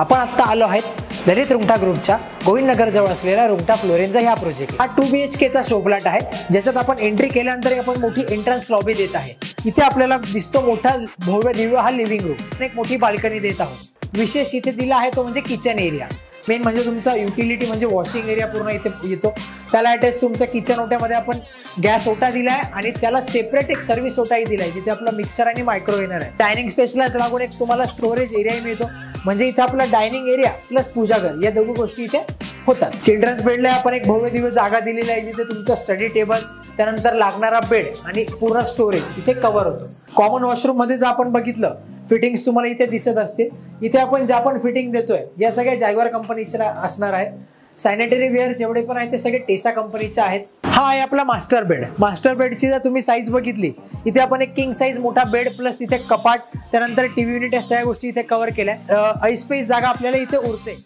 आपण आता आलो आहेत ललित रुंगटा ग्रुपच्या गोविंदनगर जवळ असलेला रुंगटा फ्लोरेन्झा ह्या प्रोजेक्ट. हा 2 BHK चा शो फ्लॅट आहे, ज्याच्यात आपण एंट्री केल्यानंतर आपण मोठी एंट्रन्स लॉबी देत आहे. इथे आपल्याला दिसतो मोठा भव्य दिव्य हा लिव्हिंग रूम, एक मोठी बाल्कनी देत आहोत. विशेष इथे दिला आहे तो म्हणजे किचन एरिया. मेन म्हणजे तुमचा युटिलिटी म्हणजे वॉशिंग एरिया पूर्ण इथे येतो. त्याला अटॅच तुमच्या किचन ओट्यामध्ये आपण गॅस ओटा दिलाय आणि त्याला सेपरेट एक सर्व्हिस ओटाही दिलाय, जिथे आपला मिक्सर आणि मायक्रोवेव्ह आहे. डायनिंग स्पेसलाच लागून एक तुम्हाला स्टोरेज एरियाही मिळतो, म्हणजे इथे आपला डायनिंग एरिया प्लस पूजाघर या दोघी गोष्टी इथे होतात. चिल्ड्रन्स बेडला आपण एक भव्य दिव्य जागा दिलेली आहे, जिथे तुमचा स्टडी टेबल, त्यानंतर लागणारा बेड आणि पूर्ण स्टोरेज इथे कव्हर होतो. कॉमन वॉशरूम मध्ये जर आपण बघितलं, फिटिंग्स तुम्हाला इथे दिसत असतील. इथे आपण ज्या पण फिटिंग देतोय या सगळ्या जॅग्वार कंपनीच्या असणार आहेत. सॅनिटरी वेअर जेवढे पण आहेत ते सगळे टेसा कंपनीचे आहेत. हा आहे आपला मास्टर बेड. मास्टर बेडची जर तुम्ही साईज बघितली, इथे आपण एक किंग साईज मोठा बेड प्लस इथे कपाट, त्यानंतर टीव्ही युनिट या सगळ्या गोष्टी इथे कव्हर केल्या. ऐस्पेस जागा आपल्याला इथे उरते.